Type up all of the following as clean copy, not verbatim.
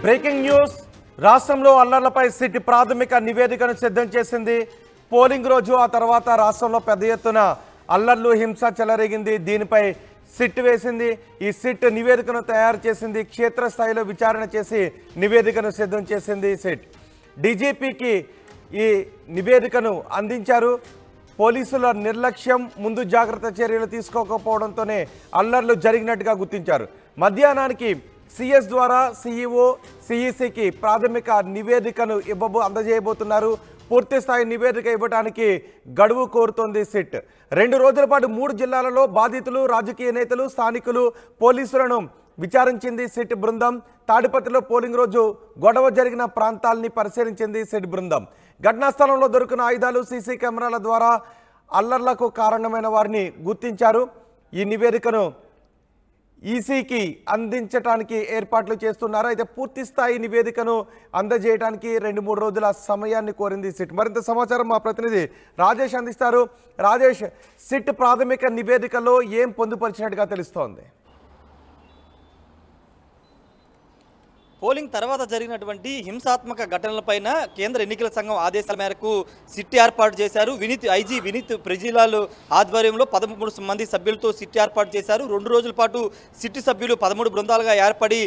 Breaking news రాష్ట్రంలో అల్లర్లపై SIT ప్రాథమిక నివేదికను సిద్ధం చేసింది. పోలింగ్ రోజు ఆ తర్వాత రాష్ట్రంలో పెద్ద ఎత్తున అల్లర్లు హింస చెలరేగింది. దీనిపై సిట్ వేసింది. ఈ సిట్ నివేదికను తయారు చేసింది. క్షేత్రస్థాయిలో విచారణ చేసి నివేదికను సిద్ధం చేసింది సిట్. డీజీపీకి ఈ నివేదికను అందించారు. పోలీసుల నిర్లక్ష్యం, ముందు జాగ్రత్త చర్యలు తీసుకోకపోవడంతోనే అల్లర్లు జరిగినట్టుగా గుర్తించారు. మధ్యాహ్నానికి సిఎస్ ద్వారా సిఇఓ సిఇసికి ప్రాథమిక నివేదికను అందజేయబోతున్నారు. పూర్తి స్థాయి నివేదిక ఇవ్వడానికి గడువు కోరుతోంది సిట్. 2 రోజుల పాటు 3 జిల్లాలలో బాధితులు, రాజకీయ నేతలు, స్థానికులు, పోలీసులను విచారించింది సిట్ బృందం. తాడిపత్రిలో పోలింగ్ రోజు గొడవ జరిగిన ప్రాంతాలని పరిశీలించింది సిట్ బృందం. ఘటనా స్థలంలో దొరికిన ఆయుధాలు, సీసీ కెమెరాల ద్వారా అల్లర్లకు కారణమైన వారిని గుర్తించారు. ఈ నివేదికను ఈసీకి అందించడానికి ఏర్పాట్లు చేస్తున్నారు. అయితే పూర్తి స్థాయి నివేదికను అందజేయడానికి 2-3 రోజుల సమయాన్ని కోరింది సిట్. మరింత సమాచారం మా ప్రతినిధి రాజేష్ అందిస్తారు. రాజేష్, సిట్ ప్రాథమిక నివేదికలో ఏం పొందుపరిచినట్టుగా తెలుస్తోంది? పోలింగ్ తర్వాత జరిగినటువంటి హింసాత్మక ఘటనలపైన కేంద్ర ఎన్నికల సంఘం ఆదేశాల మేరకు సిట్ ఏర్పాటు చేశారు. ఐజీ వినీత్ ప్రెజిలాల్ ఆధ్వర్యంలో 13 మంది సభ్యులతో సిట్ ఏర్పాటు చేశారు. 2 రోజుల పాటు సిట్ సభ్యులు 13 బృందాలుగా ఏర్పడి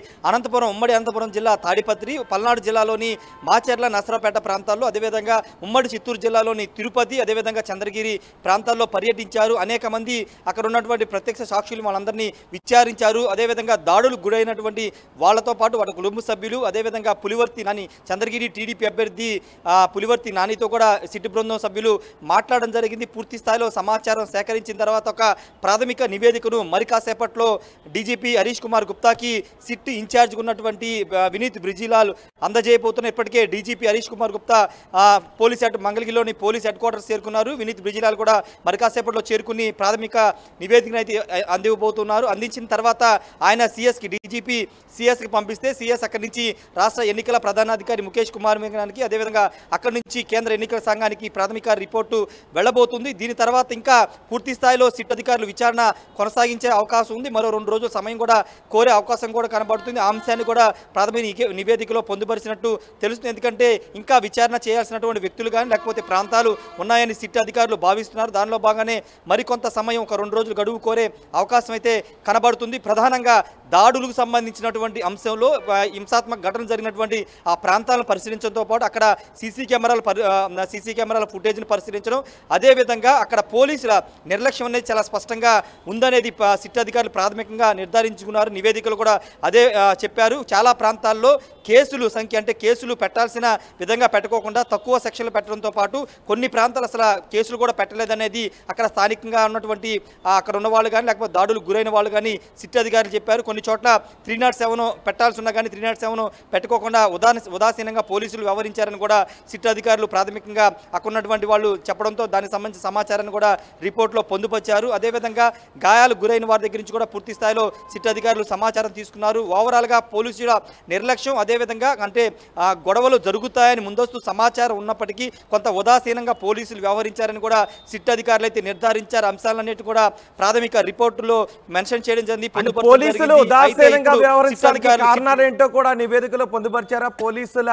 ఉమ్మడి అనంతపురం జిల్లా తాడిపత్రి, పల్నాడు జిల్లాలోని మాచర్ల, నసరాపేట ప్రాంతాల్లో, అదేవిధంగా ఉమ్మడి చిత్తూరు జిల్లాలోని తిరుపతి, అదేవిధంగా చంద్రగిరి ప్రాంతాల్లో పర్యటించారు. అనేక మంది అక్కడ ఉన్నటువంటి ప్రత్యక్ష సాక్షులు వాళ్ళందరినీ విచారించారు. అదేవిధంగా దాడులకు గురైనటువంటి వాళ్లతో పాటు వాటి కుటుంబ సభ్యులు, అదేవిధంగా పులివర్తి నాని, చంద్రగిరి టీడీపీ అభ్యర్థి పులివర్తి నానితో కూడా సిట్ బృందం సభ్యులు మాట్లాడడం జరిగింది. పూర్తి స్థాయిలో సమాచారం సేకరించిన తర్వాత ఒక ప్రాథమిక నివేదికను మరి కాసేపట్లో డీజీపీ హరీష్ కుమార్ గుప్తాకి సిట్ ఇన్ఛార్జ్ ఉన్నటువంటి వినీత్ బ్రిజిలాల్ అందజేయబోతున్న. ఇప్పటికే డీజీపీ హరీష్ కుమార్ గుప్తా మంగళగిరిలోని పోలీస్ హెడ్ క్వార్టర్స్ చేరుకున్నారు. వినీత్ బ్రిజిలాల్ కూడా మరి కాసేపట్లో చేరుకుని ప్రాథమిక నివేదికను అయితే అందివ్వబోతున్నారు. అందించిన తర్వాత ఆయన డీజీపీ సిఎస్కి పంపిస్తే సిఎస్ అక్కడి నుంచి రాష్ట్ర ఎన్నికల ప్రధానాధికారి ముఖేష్ కుమార్ మీనానికి, అదేవిధంగా అక్కడి నుంచి కేంద్ర ఎన్నికల సంఘానికి ప్రాథమిక రిపోర్టు వెళ్లబోతుంది. దీని తర్వాత ఇంకా పూర్తి స్థాయిలో సిట్ అధికారులు విచారణ కొనసాగించే అవకాశం ఉంది. మరో 2 రోజుల సమయం కూడా కోరే అవకాశం కూడా కనబడుతుంది. ఆ అంశాన్ని కూడా ప్రాథమిక నివేదికలో పొందుపరిచినట్టు తెలుస్తుంది. ఎందుకంటే ఇంకా విచారణ చేయాల్సినటువంటి వ్యక్తులు కానీ లేకపోతే ప్రాంతాలు ఉన్నాయని సిట్ అధికారులు భావిస్తున్నారు. దానిలో భాగంగానే మరికొంత సమయం, ఒక 2 రోజులు గడువు కోరే అవకాశం అయితే కనబడుతుంది. ప్రధానంగా దాడులకు సంబంధించినటువంటి అంశంలో హింసాత్మక ఘటన జరిగినటువంటి ఆ ప్రాంతాలను పరిశీలించడంతో పాటు అక్కడ సీసీ కెమెరాల ఫుటేజ్ను పరిశీలించడం, అదేవిధంగా అక్కడ పోలీసుల నిర్లక్ష్యం అనేది చాలా స్పష్టంగా ఉందనేది సిట్ అధికారులు ప్రాథమికంగా నిర్ధారించుకున్నారు. నివేదికలు కూడా అదే చెప్పారు. చాలా ప్రాంతాల్లో కేసులు సంఖ్య, అంటే కేసులు పెట్టాల్సిన విధంగా పెట్టుకోకుండా తక్కువ సెక్షన్లు పెట్టడంతో పాటు కొన్ని ప్రాంతాలు అసలు కేసులు కూడా పెట్టలేదనేది అక్కడ స్థానికంగా ఉన్నటువంటి అక్కడ ఉన్న వాళ్ళు కానీ లేకపోతే దాడులకు గురైన వాళ్ళు కానీ సిట్ అధికారులు చెప్పారు. కొన్ని చోట్ల 307 పెట్టాల్సి ఉన్నా కానీ 307 పెట్టుకోకుండా ఉదాసీనంగా పోలీసులు వ్యవహరించారని కూడా సిట్ అధికారులు ప్రాథమికంగా అక్కడ ఉన్నటువంటి వాళ్ళు చెప్పడంతో దానికి సంబంధించిన సమాచారాన్ని కూడా రిపోర్ట్లో పొందుపరిచారు. అదేవిధంగా గాయాలకు గురైన వారి దగ్గర నుంచి కూడా పూర్తి స్థాయిలో సిట్ అధికారులు సమాచారం తీసుకున్నారు. ఓవరాల్గా పోలీసుల నిర్లక్ష్యం, అదేవిధంగా అంటే గొడవలు జరుగుతాయని ముందస్తు సమాచారం ఉన్నప్పటికీ కొంత ఉదాసీనంగా పోలీసులు వ్యవహరించారని కూడా సిట్ అధికారులు అయితే నిర్ధారించారు. అంశాలన్నిటి కూడా ప్రాథమిక రిపోర్టులో మెన్షన్ చేయడం జరిగింది. ఉదాసీనంగా వ్యవహరించడానికి కారణాలు ఏంటో కూడా నివేదికలో పొందుపరిచారా? పోలీసుల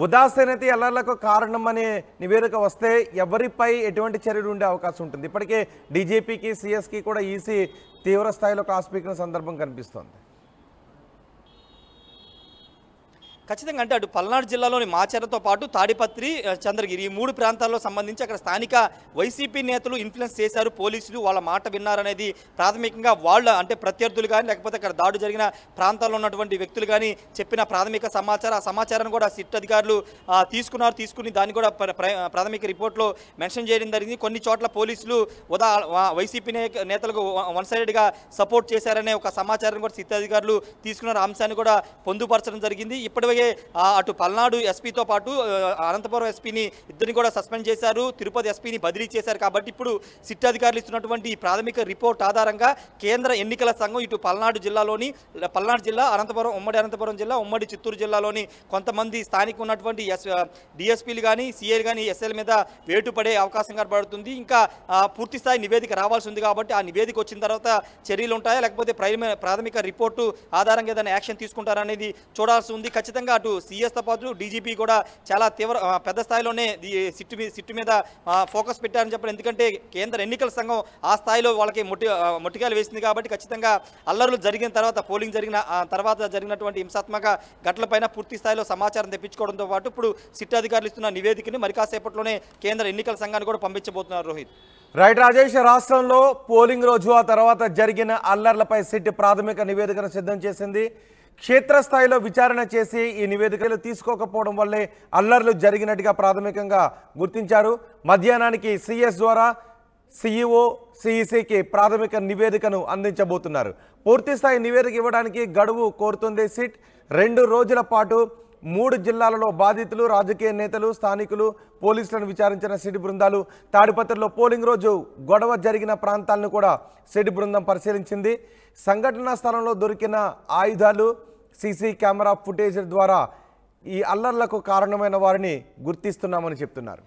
ఉదాసీనత అల్లర్లకు కారణం అనే నివేదిక వస్తే ఎవరిపై ఎటువంటి చర్యలు ఉండే అవకాశం ఉంటుంది? ఇప్పటికే డీజీపీకి, సిఎస్కి కూడా ఈసీ తీవ్ర స్థాయిలో కాస్పీకిన సందర్భం కనిపిస్తోంది. ఖచ్చితంగా అంటే అటు పల్నాడు జిల్లాలోని మాచర్లతో పాటు తాడిపత్రి, చంద్రగిరి ఈ 3 ప్రాంతాల్లో సంబంధించి అక్కడ స్థానిక వైసీపీ నేతలు ఇన్ఫ్లుయెన్స్ చేశారు. పోలీసులు వాళ్ళ మాట విన్నారనేది ప్రాథమికంగా వాళ్ళ అంటే ప్రత్యర్థులు కానీ లేకపోతే అక్కడ దాడి జరిగిన ప్రాంతాల్లో ఉన్నటువంటి వ్యక్తులు కానీ చెప్పిన ప్రాథమిక సమాచారం, ఆ సమాచారాన్ని కూడా సిట్ అధికారులు తీసుకుని దాన్ని కూడా ప్రాథమిక రిపోర్ట్లో మెన్షన్ చేయడం జరిగింది. కొన్ని చోట్ల పోలీసులు వైసీపీ నేతలకు వన్ సైడెడ్గా సపోర్ట్ చేశారనే ఒక సమాచారం కూడా సిట్ అధికారులు తీసుకున్నారు. అంశాన్ని కూడా పొందుపరచడం జరిగింది. ఇప్పటివరకు అటు పల్నాడు ఎస్పీతో పాటు అనంతపురం ఎస్పీని ఇద్దరిని కూడా సస్పెండ్ చేశారు. తిరుపతి ఎస్పీని బదిలీ చేశారు. కాబట్టి ఇప్పుడు సిట్ అధికారులు ఇస్తున్నటువంటి ప్రాథమిక రిపోర్ట్ ఆధారంగా కేంద్ర ఎన్నికల సంఘం ఇటు పల్నాడు జిల్లా, ఉమ్మడి అనంతపురం జిల్లా, ఉమ్మడి చిత్తూరు జిల్లాలోని కొంతమంది స్థానిక ఉన్నటువంటి డిఎస్పీలు కానీ, సిఐలు కానీ ఎస్ఎల్ మీద వేటు పడే అవకాశం కనబడుతుంది. ఇంకా పూర్తి స్థాయి నివేదిక రావాల్సి ఉంది. కాబట్టి ఆ నివేదిక వచ్చిన తర్వాత చర్యలు ఉంటాయా లేకపోతే ప్రాథమిక రిపోర్టు ఆధారంగా ఏదైనా యాక్షన్ తీసుకుంటారా అనేది చూడాల్సి ఉంది. ఖచ్చితంగా ఖచ్చితంగా అటు సీఎస్తో పాటు డీజీపీ కూడా చాలా పెద్ద స్థాయిలోనే సిట్టు మీద ఫోకస్ పెట్టారని చెప్పారు. ఎందుకంటే కేంద్ర ఎన్నికల సంఘం ఆ స్థాయిలో వాళ్ళకి మొట్టికాయలు వేసింది కాబట్టి ఖచ్చితంగా అల్లర్లు జరిగిన తర్వాత పోలింగ్ జరిగిన తర్వాత జరిగినటువంటి హింసాత్మక ఘటనలపైన పూర్తి స్థాయిలో సమాచారం తెప్పించుకోవడంతో పాటు ఇప్పుడు సిట్ అధికారులు ఇస్తున్న నివేదికని మరి కాసేపట్లోనే కేంద్ర ఎన్నికల సంఘాన్ని కూడా పంపించబోతున్నారు. రోహిత్. రైట్ రాజేష్, రాష్ట్రంలో పోలింగ్ రోజు ఆ తర్వాత జరిగిన అల్లర్లపై సిట్ ప్రాథమిక నివేదికను సిద్ధం చేసింది. క్షేత్రస్థాయిలో విచారణ చేసి ఈ నివేదికలు తీసుకోకపోవడం వల్లే అల్లర్లు జరిగినట్టుగా ప్రాథమికంగా గుర్తించారు. మధ్యాహ్నానికి సిఎస్ ద్వారా సిఇఓ సిఇసికి ప్రాథమిక నివేదికను అందించబోతున్నారు. పూర్తిస్థాయి నివేదిక ఇవ్వడానికి గడువు కోరుతుంది సిట్. 2 రోజుల పాటు 3 జిల్లాలలో బాధితులు, రాజకీయ నేతలు, స్థానికులు, పోలీసులను విచారించిన సిట్ బృందాలు తాడిపత్రిలో పోలింగ్ రోజు గొడవ జరిగిన ప్రాంతాలను కూడా సిట్ బృందం పరిశీలించింది. సంఘటనా స్థలంలో దొరికిన ఆయుధాలు, సీసీ కెమెరా ఫుటేజ్ ద్వారా ఈ అల్లర్లకు కారణమైన వారిని గుర్తిస్తున్నామని చెప్తున్నారు.